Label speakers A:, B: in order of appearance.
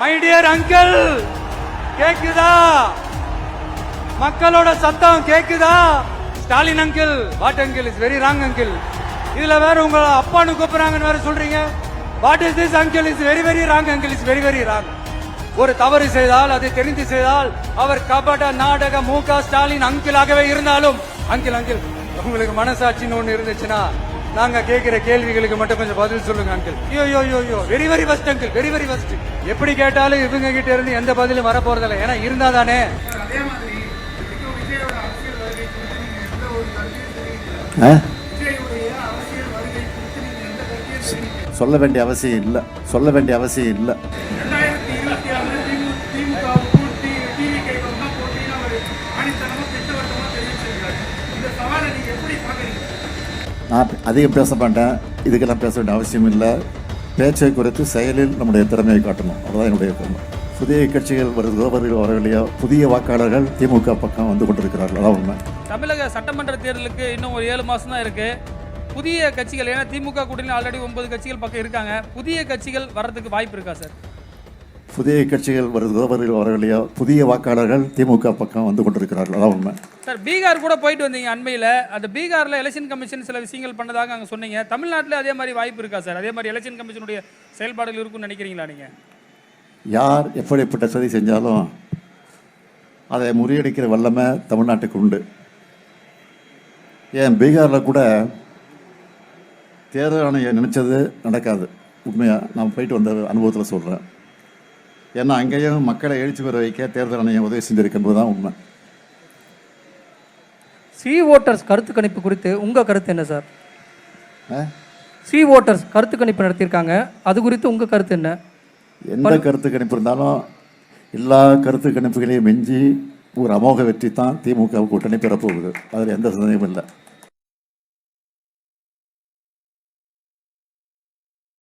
A: My dear uncle, கேக்குதா? மக்களோட சத்தம் கேக்குதா? Stalin uncle, what uncle is very wrong uncle. இதுல வேற உங்க அப்பான்னு கூப்பிடுறாங்கன்னு வேற சொல்றீங்க. What is this uncle is very very wrong uncle is very very wrong. ஒரு தவறு செய்தால், அதை தெரிந்து செய்தால், அவர் கபட நாடக மு.க. ஸ்டாலின் அங்கிளாகவே இருந்தாலும், அங்கிள் அங்கிள் உங்களுக்கு மனசாட்சின்னு ஒண்ணு இருந்துச்சுன்னா நாங்க கேட்கிற கேள்விகளுக்கு மட்டும் கொஞ்சம் பதில் சொல்லுங்க அங்கிள். ஐயோ very very first uncle, very very first. எப்படி கேட்டாலும் இவங்க கிட்ட இருந்து எந்த பதிலும் வர போறதில்லை. ஏன்னா இருந்தா தானே.
B: சொல்ல வேண்டிய அவசியம் இல்லை, சொல்ல வேண்டிய அவசியம் இல்லை. நான் அதிகம் பேச மாட்டேன், இதுக்கெல்லாம் பேச வேண்டிய அவசியம் இல்லை. பேச்சை குறித்து செயலில் நம்முடைய திறமையை காட்டணும், அதுதான் என்னுடைய கருத்து. புதிய கட்சிகள் வரவில்லையோ, புதிய வாக்காளர்கள் திமுக பக்கம் வந்து கொண்டிருக்கிறார்கள், அதான் உண்மை.
C: தமிழக சட்டமன்ற தேர்தலுக்கு இன்னும் ஒரு 7 மாதம் தான் இருக்கு. புதிய கட்சிகள், ஏன்னா திமுக கூட்டணி ஆல்ரெடி 9 கட்சிகள் பக்கம் இருக்காங்க, புதிய கட்சிகள் வர்றதுக்கு வாய்ப்பு இருக்கா சார்?
B: புதிய கட்சிகள் வரவில்லையோ, புதிய வாக்காளர்கள் திமுக பக்கம் வந்து கொண்டிருக்கிறார்கள், அதான் உண்மை.
C: சார், பீகார் கூட போயிட்டு வந்தீங்க அண்மையில். அந்த பீகாரில் எலெக்ஷன் கமிஷன் சில விஷயங்கள் பண்ணதாக அங்கே சொன்னீங்க. தமிழ்நாட்டில் அதே மாதிரி வாய்ப்பு இருக்கா சார்? அதே மாதிரி எலெக்ஷன் கமிஷனுடைய செயல்பாடுகள் இருக்குன்னு நினைக்கிறீங்களா நீங்கள்?
B: யார் எப்படிப்பட்ட சதி செஞ்சாலும் அதை முறியடிக்கிற வல்லமை தமிழ்நாட்டுக்கு உண்டு. ஏன் பீகாரில் கூட தேர்தல் ஆணையம் நினச்சது நடக்காது. உண்மையாக நான் போயிட்டு வந்த அனுபவத்தில் சொல்கிறேன். ஏன்னா அங்கேயும் மக்களை எழுச்சி பெற வைக்க தேர்தல் ஆணையம் உதவி செஞ்சிருக்கும்போது தான் உண்மை.
D: சி ஓட்டர்ஸ் கருத்து கணிப்பு குறித்து உங்கள் கருத்து என்ன சார்? சி ஓட்டர்ஸ் கருத்து கணிப்பு நடத்தியிருக்காங்க, அது குறித்து உங்கள் கருத்து என்ன?
B: எந்த கருத்து கணிப்பு இருந்தாலும் எல்லா கருத்து கணிப்புகளையும் மிஞ்சி ஒரு அமோக வெற்றி தான் திமுக கூட்டணி பெறப்போகுது, அதில் எந்த சந்தேகமும் இல்லை.